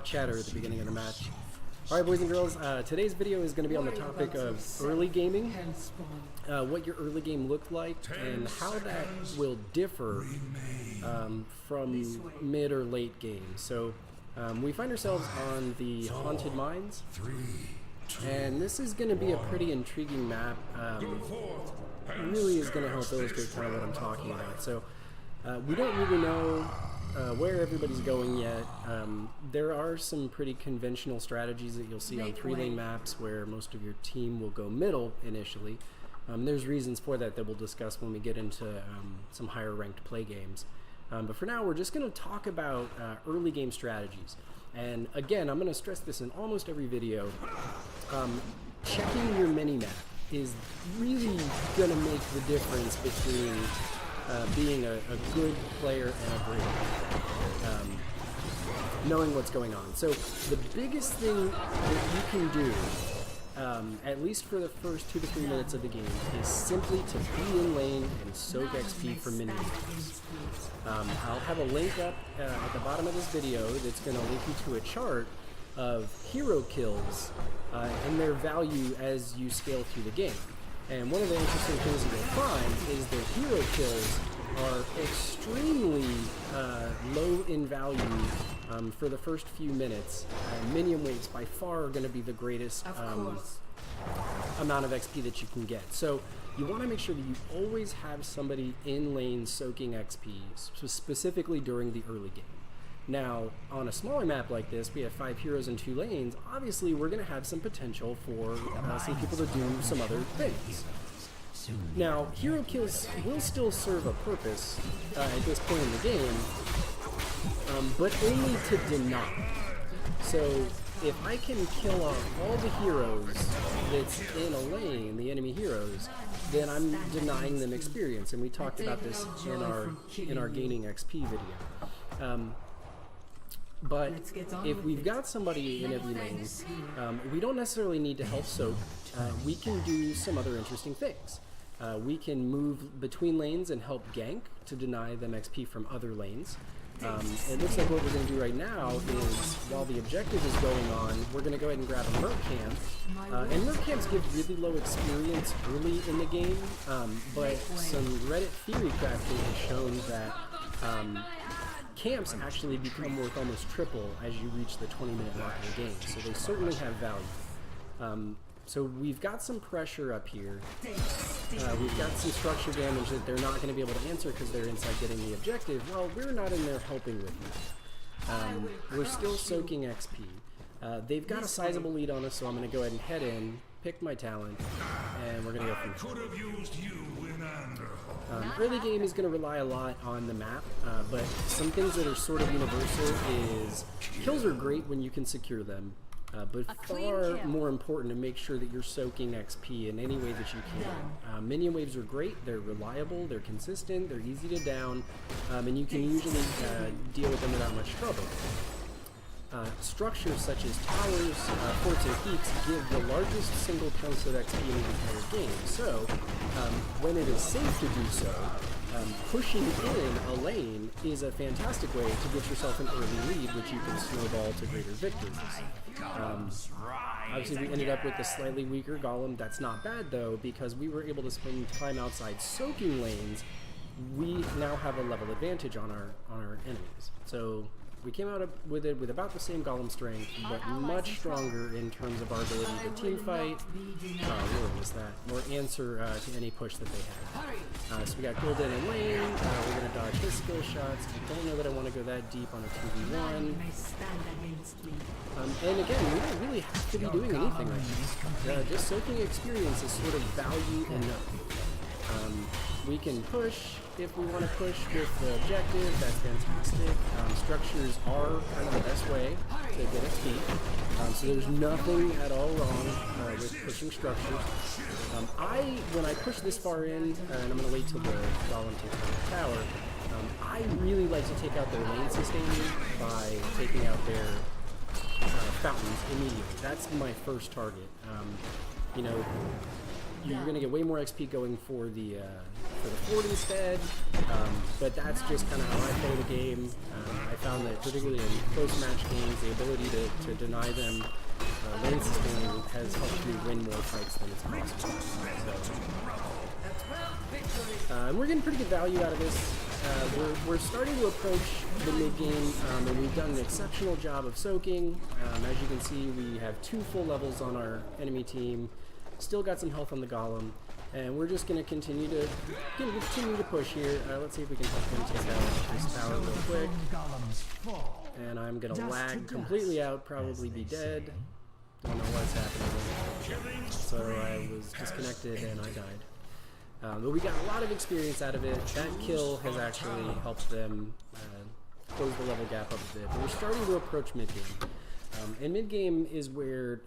chatter at the beginning of the match. Alright, boys and girls, today's video is going to be on the topic of early gaming, what your early game looked like, and how that will differ from mid or late game. So we find ourselves on the Haunted Mines, and this is going to be a pretty intriguing map. It really is going to help illustrate kind of what I'm talking about. So we don't really know where everybody's going yet. There are some pretty conventional strategies that you'll see on 3-lane maps where most of your team will go middle initially. There's reasons for that we'll discuss when we get into some higher ranked play games. But for now, we're just going to talk about early game strategies. And again, I'm going to stress this in almost every video. Checking your mini-map is really going to make the difference between being a good player and a great player. Knowing what's going on. So the biggest thing that you can do, at least for the first 2 to 3 minutes of the game, is simply to be in lane and soak XP for mini-games. I'll have a link up at the bottom of this video that's going to link you to a chart of hero kills and their value as you scale through the game. And one of the interesting things that you'll find is that hero kills are extremely low in value for the first few minutes. Minion waves by far are going to be the greatest amount of XP that you can get. So you want to make sure that you always have somebody in lane soaking XP, specifically during the early game. Now, on a smaller map like this, we have 5 heroes and 2 lanes. Obviously, we're going to have some potential for some people to do some other things. Now, hero kills will still serve a purpose at this point in the game, but only to deny. So, if I can kill off all the heroes that's in a lane, the enemy heroes, then I'm denying them experience, and we talked about this in our gaining XP video. But if we've got somebody in every lane, we don't necessarily need to help soak. We can do some other interesting things. We can move between lanes and help gank to deny them XP from other lanes. It looks like what we're going to do right now is, while the objective is going on, we're going to go ahead and grab a Merc Camp. And Merc Camps give really low experience early in the game, but some Reddit theory crafting has shown that camps actually become worth almost triple as you reach the 20-minute mark of the game, so they certainly have value. So we've got some pressure up here. We've got some structure damage that they're not going to be able to answer because they're inside getting the objective. Well, we're not in there helping with that. We're still soaking XP. They've got a sizable lead on us, so I'm going to go ahead and head in, pick my talent, and we're going to go from there. Early game is going to rely a lot on the map, but some things that are sort of universal is kills are great when you can secure them, but far more important to make sure that you're soaking XP in any way that you can. Minion waves are great, they're reliable, they're consistent, they're easy to down, and you can usually deal with them without much trouble. Structures such as towers, forts, and peaks give the largest single chunks of XP in the entire game. So, when it is safe to do so, pushing in a lane is a fantastic way to get yourself an early lead, which you can snowball to greater victories. Obviously, we ended up with a slightly weaker golem. That's not bad, though, because we were able to spend time outside soaking lanes. We now have a level advantage on our enemies. So we came out with it with about the same golem strength, but much stronger in terms of our ability to team fight, or answer to any push that they had. So we got Gul'dan in lane, we're going to dodge his skill shots. I don't know that I want to go that deep on a 2v1. And again, we don't really have to be doing anything right now. Just soaking experience is sort of value enough. We can push if we want to push with the objective, that's fantastic. Structures are kind of the best way to get XP. So there's nothing at all wrong with pushing structures. When I push this far in, and I'm going to wait till the golem takes down the tower, I really like to take out their lane sustaining by taking out their fountains immediately. That's my first target. You know, you're going to get way more XP going for the fort instead, but that's just kind of how I play the game. I found that particularly in close match games, the ability to deny them lane sustaining has helped me win more fights than it's cost me. So, and we're getting pretty good value out of this. We're starting to approach the mid-game, and we've done an exceptional job of soaking. As you can see, we have 2 full levels on our enemy team, still got some health on the golem, and we're just going to continue to push here. Let's see if we can help him take out his tower real quick. And I'm going to lag completely out, probably be dead. Don't know what's happening. So I was disconnected and I died. But we got a lot of experience out of it. That kill has actually helped them close the level gap up a bit. But we're starting to approach mid-game. And mid-game is where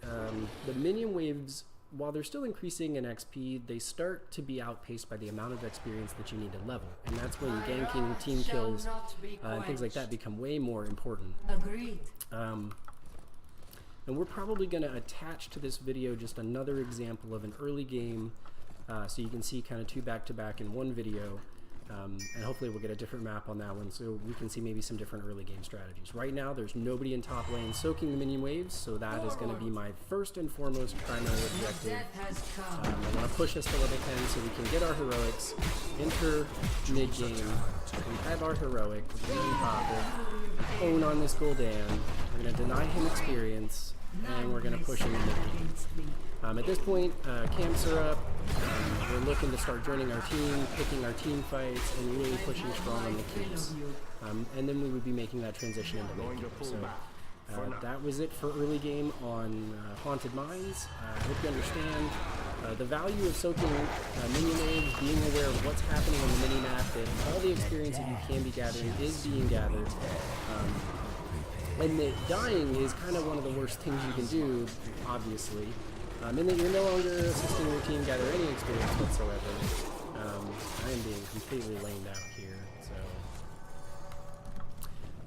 the minion waves, while they're still increasing in XP, they start to be outpaced by the amount of experience that you need to level. And that's when ganking, team kills, and things like that become way more important. Agreed. And we're probably going to attach to this video just another example of an early game, so you can see kind of 2 back-to-back in one video, and hopefully we'll get a different map on that one so we can see maybe some different early game strategies. Right now there's nobody in top lane soaking the minion waves, so that is going to be my first and foremost primary objective. I want to push us to level 10 so we can get our heroics, enter mid-game, we have our heroic, really pop it, own on this Gul'dan, we're going to deny him experience, and we're going to push him into mid-game. At this point, camps are up. We're looking to start joining our team, picking our team fights, and really pushing strong on the keeps. And then we would be making that transition into mid-game. So that was it for early game on Haunted Mines. I hope you understand the value of soaking minion waves, being aware of what's happening on the mini-map, that all the experience that you can be gathering is being gathered. And that dying is kind of one of the worst things you can do, obviously. And that you're no longer assisting your team gather any experience whatsoever. I am being completely lamed out here.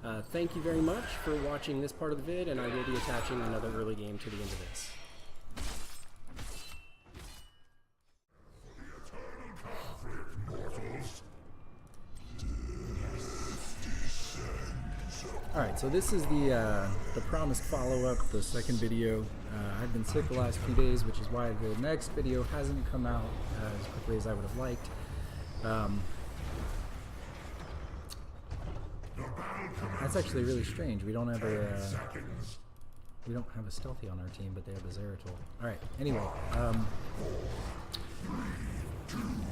So, thank you very much for watching this part of the vid, and I will be attaching another early game to the end of this. Alright, so this is the promised follow-up, the second video. I've been sick the last few days, which is why the next video hasn't come out as quickly as I would have liked. That's actually really strange. We don't have a stealthy on our team, but they have a Zeratul. Alright, anyway.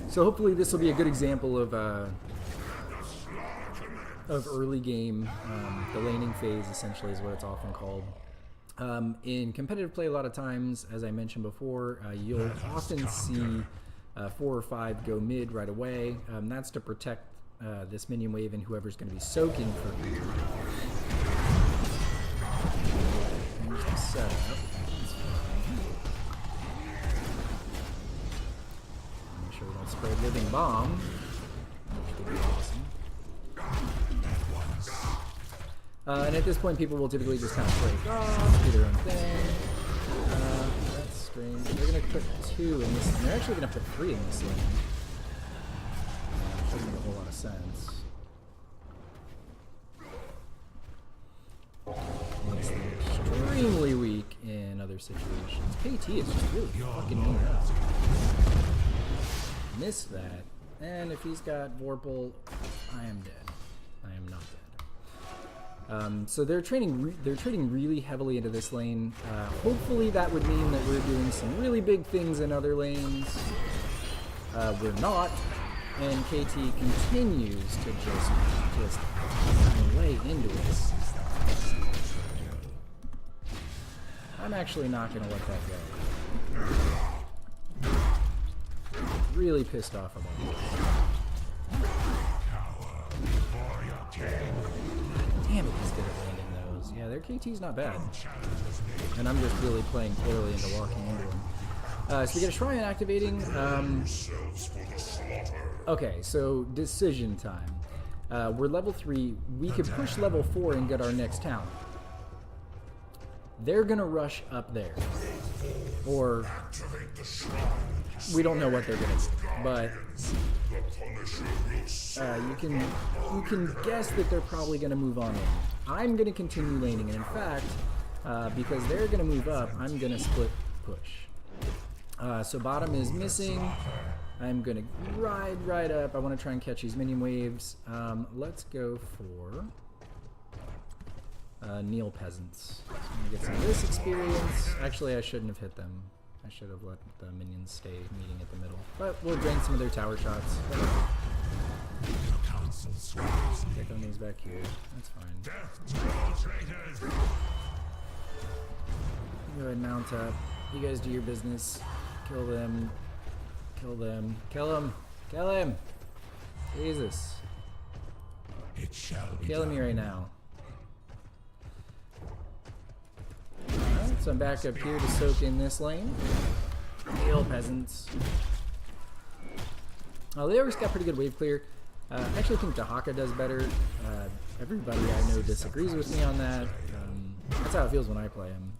So hopefully this will be a good example of early game. The laning phase essentially is what it's often called. In competitive play, a lot of times, as I mentioned before, you'll often see 4 or 5 go mid right away. That's to protect this minion wave and whoever's going to be soaking for you. Here's the setup. Make sure we don't spray living bomb, which would be awesome. And at this point, people will typically just kind of break off, do their own thing. That's strange. They're going to put 2 in this. And they're actually going to put 3 in this lane. Doesn't make a whole lot of sense. Makes them extremely weak in other situations. KT is just really fucking mean. Missed that. And if he's got Vorpal, I am dead. I am not dead. So they're trading really heavily into this lane. Hopefully that would mean that we're doing some really big things in other lanes. We're not, and KT continues to just lay into us. I'm actually not going to let that go. Really pissed off about this. Damn it, he's good at landing those. Yeah, their KT's not bad. And I'm just really playing poorly into walking into him. So we get a shrine activating. Okay, so decision time. We're level 3. We could push level 4 and get our next town. They're gonna rush up there. or we don't know what they're going to do. But you can guess that they're probably going to move on in. I'm going to continue laning, and in fact, because they're going to move up, I'm going to split push. So bottom is missing. I'm going to ride right up. I want to try and catch these minion waves. Let's go for Kneel Peasants. So I'm going to get some of this experience. Actually, I shouldn't have hit them. I should have let the minions stay meeting at the middle. But we'll drain some of their tower shots. Take on these back here. That's fine. Go ahead and mount up. You guys do your business. Kill them. Kill them. Kill him. Kill him. Jesus. Killing me right now. Alright, so I'm back up here to soak in this lane. Hail peasants. Oh, they always got pretty good wave clear. I actually think Dahaka does better. Everybody I know disagrees with me on that. That's how it feels when I play him.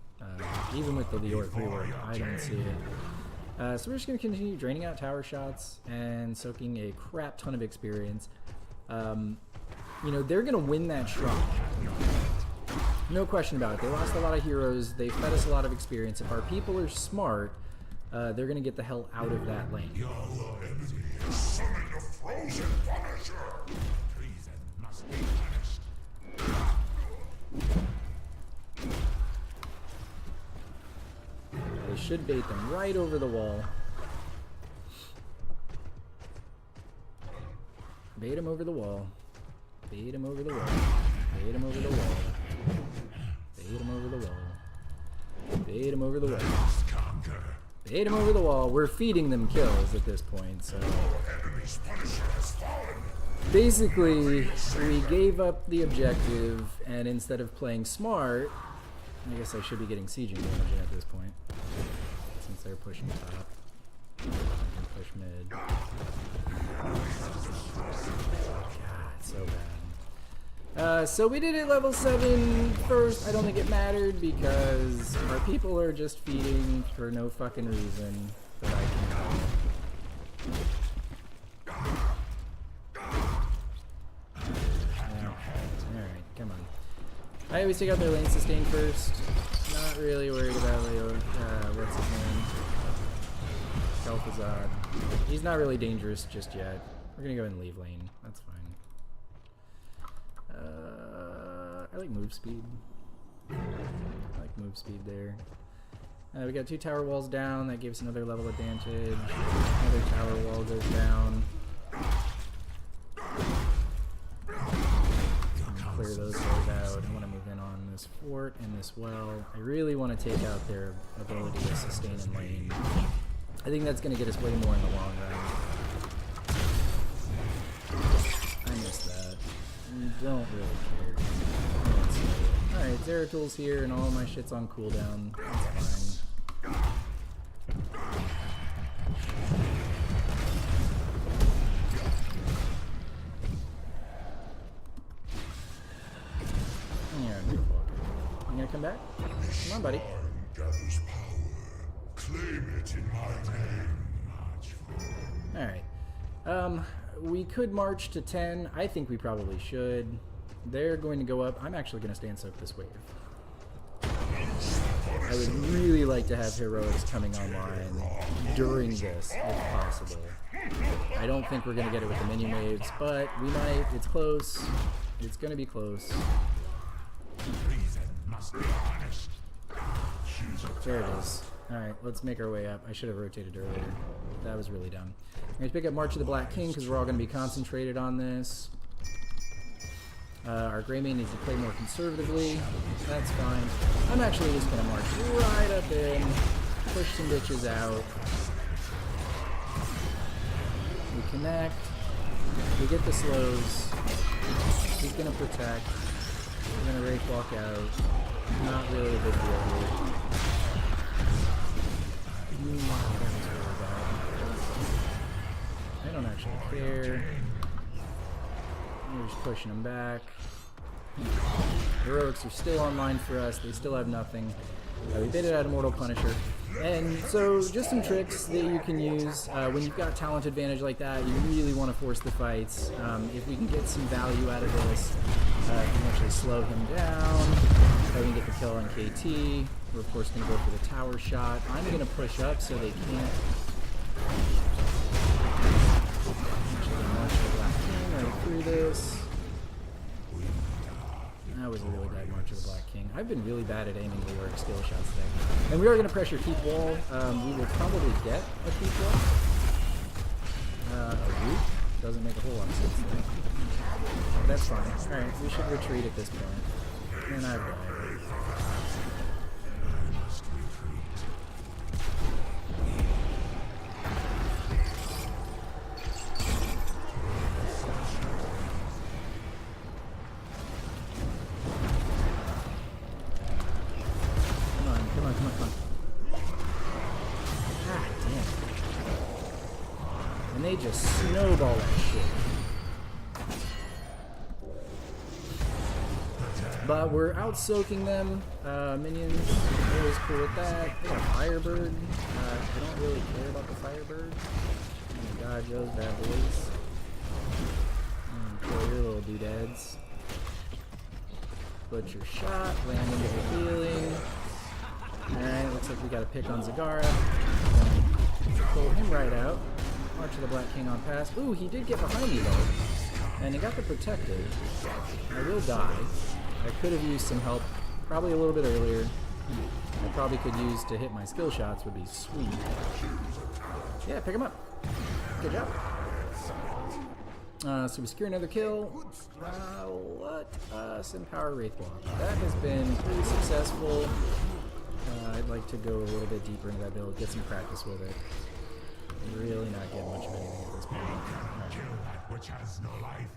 Even with the Leoric rework, I don't see it. So we're just going to continue draining out tower shots and soaking a crap ton of experience. You know, they're going to win that shrine. No question about it. They lost a lot of heroes. They fed us a lot of experience. If our people are smart, they're going to get the hell out of that lane. Your enemy is summoned a frozen punisher. Treason must be punished. They should bait them right over the wall. Bait them over the wall. Bait them over the wall. Bait them over the wall. Bait them over the wall. Bait them over the wall. Bait them over the wall. We're feeding them kills at this point, so... Basically, we gave up the objective, and instead of playing smart, I guess I should be getting sieging damage at this point, since they're pushing top. I can push mid. God, so bad. So we did it level 7 first. I don't think it mattered because our people are just feeding for no fucking reason that I can call. Alright, come on. I always take out their lane sustain first. Not really worried about Leo. What's his name? Kel'Thuzad. He's not really dangerous just yet. We're gonna go ahead and leave lane. That's fine. I like move speed. I like move speed there. We got 2 tower walls down. That gives another level advantage. Another tower wall goes down. Clear those guys out. I want to move in on this fort and this well. I really want to take out their ability to sustain in lane. I think that's going to get us way more in the long run. I missed that. Don't really care. Alright, Zeratul here and all my shit's on cooldown. That's fine. Yeah, beautiful. You gonna come back? Come on, buddy. Gathers power. Claim it in my name. Alright. We could march to 10. I think we probably should. They're going to go up. I'm actually going to stand soak this wave. I would really like to have heroics coming online during this, if possible. I don't think we're going to get it with the minion waves, but we might. It's close. It's going to be close. There it is. Alright, let's make our way up. I should have rotated earlier. That was really dumb. I'm going to pick up March of the Black King because we're all going to be concentrated on this. Our Greymane needs to play more conservatively. That's fine. I'm actually just going to march right up in, push some bitches out. We connect. We get the slows. He's going to protect. We're going to Wraith walk out. Not really a big deal here. I don't actually care. We're just pushing him back. Heroics are still online for us. They still have nothing. We baited out Immortal Punisher. And so just some tricks that you can use when you've got talent advantage like that. You really want to force the fights. If we can get some value out of this, we can actually slow him down. We can get the kill on KT. We're of course going to go for the tower shot. I'm going to push up so they can't. Actually, march the Black King right through this. That was a really bad March of the Black King. I've been really bad at aiming the work skill shots today. And we are going to pressure keep wall. We will probably get a keep wall. A root doesn't make a whole lot of sense there. But that's fine. Alright, we should retreat at this point. And I've died. And they just snowball that shit. But we're out soaking them. Minions, always cool with that. They got Firebird. I don't really care about the Firebird. I'm gonna dodge those bad boys. Kill your little doodads. Butcher shot, land into the healing. Alright, looks like we got a pick on Zagara. Pull him right out. March of the Black King on pass. Ooh, he did get behind me though. And he got the protective. I will die. I could have used some help probably a little bit earlier. I probably could use to hit my skill shots would be sweet. Yeah, pick him up. Good job. So we secure another kill. Let us empower Wraith Walk. That has been pretty successful. I'd like to go a little bit deeper into that build, get some practice with it. Really not getting much of anything at this point. Kill that which has no life.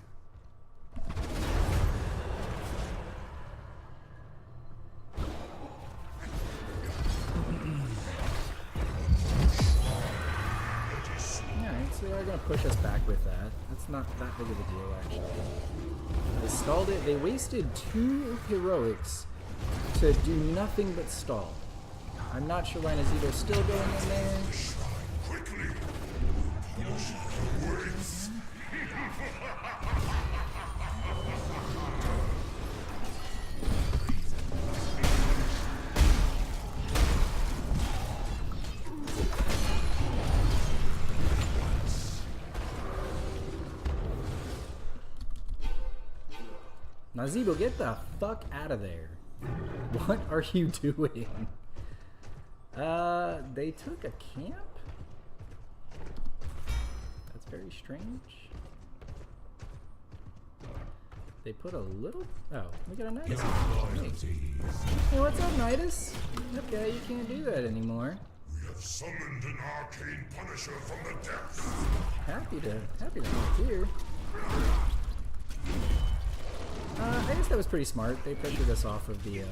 Alright, so they are going to push us back with that. That's not that big of a deal, actually. They stalled it. They wasted 2 heroics to do nothing but stall. I'm not sure why Nazito's still going in there. Nazito, get the fuck out of there. What are you doing? They took a camp? That's very strange. They put a little... Oh, we got a Nidus. Hey, what's up, Nidus? Okay, you can't do that anymore. We have summoned an arcane punisher from the depths. Happy to help here. I guess that was pretty smart. They pressured us off of the, It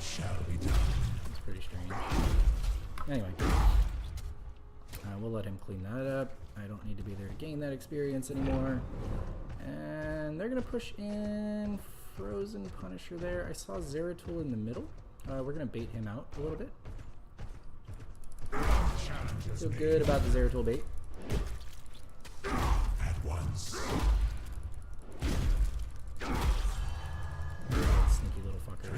shall be done. It's pretty strange. Anyway. We'll let him clean that up. I don't need to be there to gain that experience anymore. And they're going to push in Frozen Punisher there. I saw Zeratul in the middle. We're going to bait him out a little bit. Feel good about the Zeratul bait. At once. Sneaky little fucker.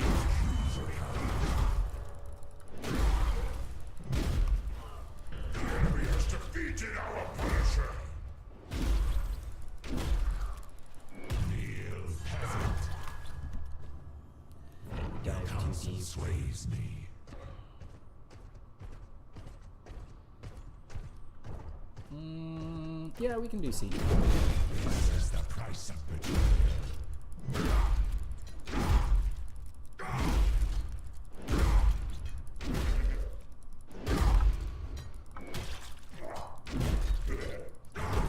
Enemy has defeated our Punisher. Kneel, peasant. Your counsel sways me. Yeah, we can do siege. This is the price of betrayal.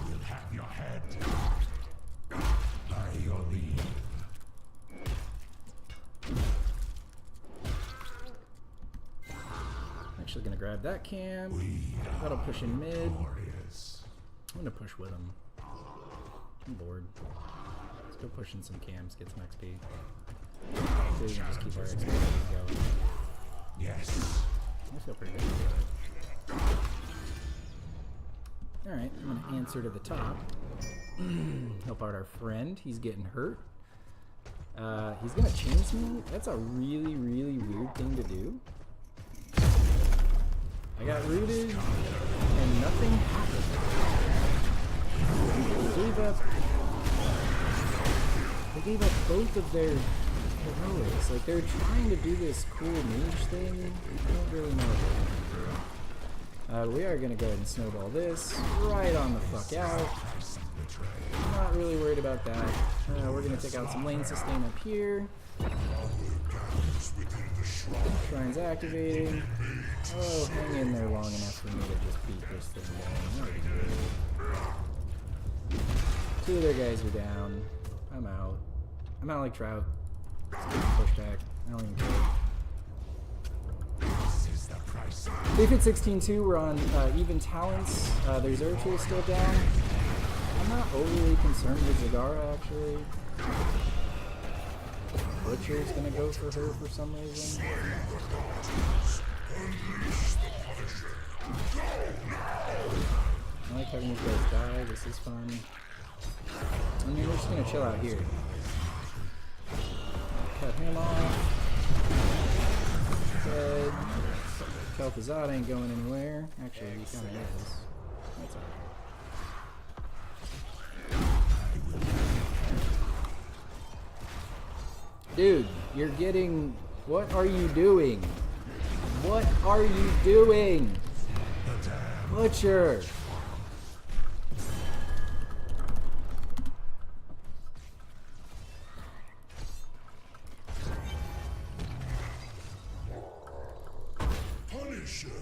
We'll have your head. By your leave. Actually gonna grab that camp. That'll push in mid. Glorious. I'm gonna push with him. I'm bored. Let's go push in some cams, get some XP. So we can just keep our XP going. Yes. I feel pretty good. Alright, I'm gonna answer to the top. Help out our friend. He's getting hurt. He's gonna chase me? That's a really, really weird thing to do. I got rooted and nothing happened. They gave up both of their heroics. Like, they're trying to do this cool mage thing. I don't really know what they're gonna do. We are gonna go ahead and snowball this right on the fuck out. I'm not really worried about that. We're gonna take out some lane sustain up here. Shrine's activating. Oh, hang in there long enough for me to just beat this thing down. Two of their guys are down. I'm out. I'm out like Trout. Push back. I don't even care. They fit 16-2. We're on even talents. There's Urtul still down. I'm not overly concerned with Zagara, actually. Butcher's gonna go for her for some reason. I like having these guys die. This is fun. I mean, we're just gonna chill out here. Cut him off. Dead. Kel'Thuzad ain't going anywhere. Actually, he kinda is. That's alright. Dude, you're getting... What are you doing? What are you doing? Butcher! Punisher,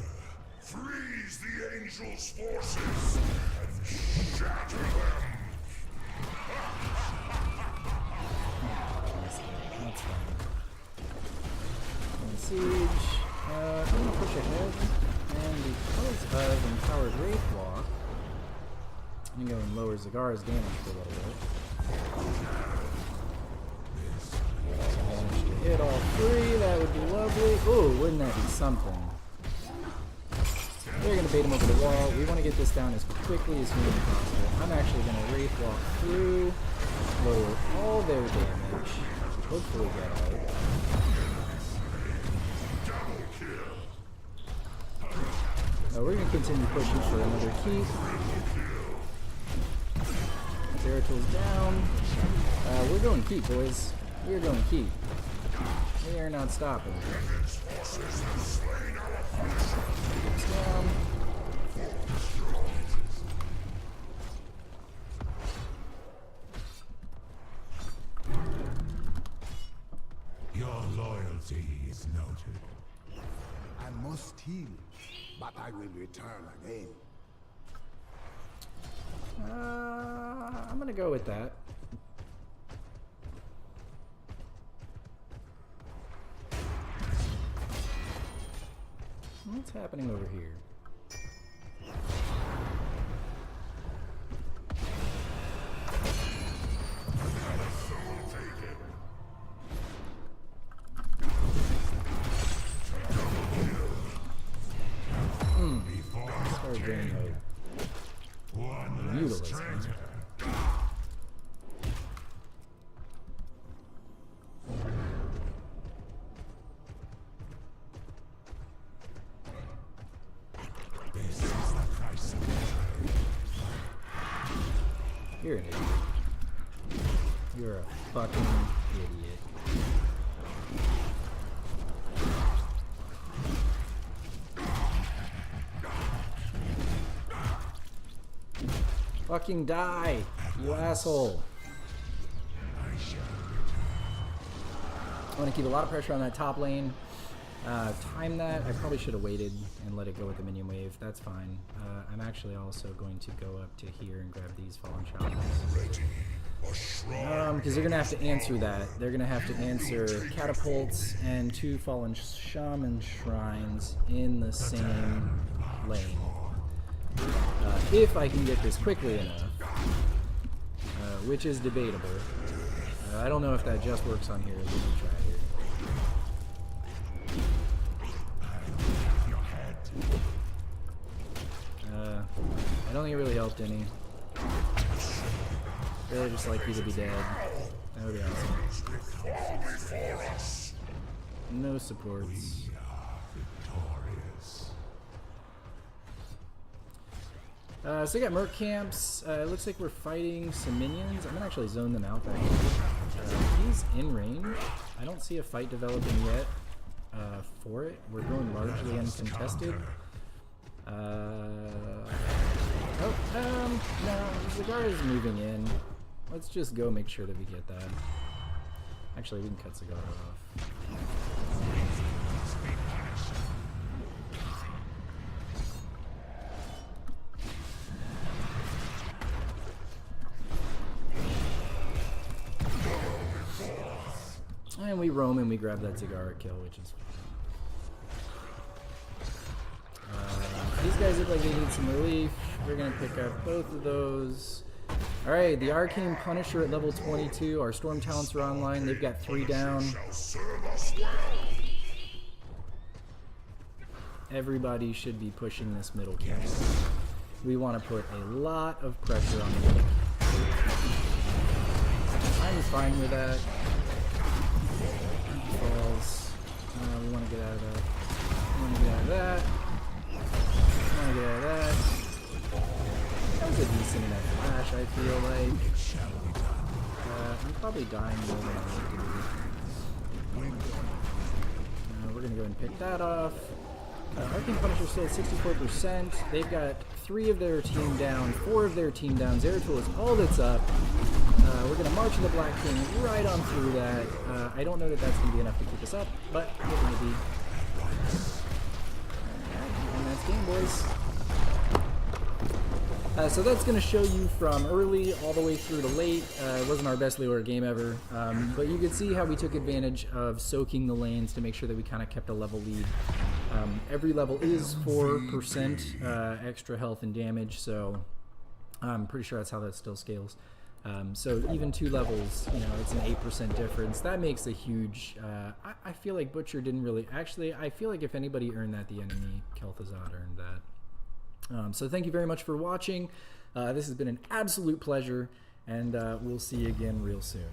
freeze the angel's forces and shatter them. That's fine. Siege. I'm gonna push ahead, and because of Empowered Wraith Walk, I'm gonna go and lower Zagara's damage for a little bit. Manage to hit all three, that would be lovely. Oh, wouldn't that be something? They're gonna bait him over the wall. We want to get this down as quickly as humanly possible. I'm actually gonna Wraith Walk through, lower all their damage, hopefully get out. We're going to continue pushing for another keep. Zeratul's down. We're going keep, boys. We're going keep. We are not stopping. Keeps down. Your loyalty is noted. I must heal, but I will return again. I'm gonna go with that. What's happening over here? Start getting mutilous, man. You're an idiot. You're a fucking idiot. Fucking die, you asshole. I want to keep a lot of pressure on that top lane. Time that. I probably should have waited and let it go with the minion wave. That's fine. I'm actually also going to go up to here and grab these fallen shamans. Because they're going to have to answer that. They're going to have to answer catapults and 2 fallen shaman shrines in the same lane. If I can get this quickly enough, which is debatable. I don't know if that just works on here. Let me try here. I don't think it really helped any. Really just like you to be dead. That would be awesome. No supports. So we got merc camps. It looks like we're fighting some minions. I'm gonna actually zone them out back here. He's in range. I don't see a fight developing yet for it. We're going largely uncontested. No, Zagara is moving in. Let's just go make sure that we get that. Actually, we can cut Zagara off. And we roam and we grab that Zagara kill, which is these guys look like they need some relief. We're going to pick up both of those. Alright, the Arcane Punisher at level 22. Our Storm Talents are online. They've got 3 down. Everybody should be pushing this middle camp. We want to put a lot of pressure on the middle. I'm fine with that. Falls. We want to get out of that. We want to get out of that. Get out of that. That was a decent enough flash, I feel like. I'm probably dying more than I need to. We're going to go and pick that off. Arcane Punisher still at 64%. They've got 3 of their team down, 4 of their team down. Zeratul is all that's up. We're going to march in the Black King right on through that. I don't know that that's going to be enough to keep us up, but it might be. And that's game, boys. So that's going to show you from early all the way through to late. It wasn't our best Lure game ever, but you can see how we took advantage of soaking the lanes to make sure that we kind of kept a level lead. Every level is 4% extra health and damage, so I'm pretty sure that's how that still scales. So even 2 levels, you know, it's an 8% difference. That makes a huge... I feel like Butcher didn't really... Actually, I feel like if anybody earned that, the enemy Kel'Thuzad earned that. So thank you very much for watching. This has been an absolute pleasure, and we'll see you again real soon.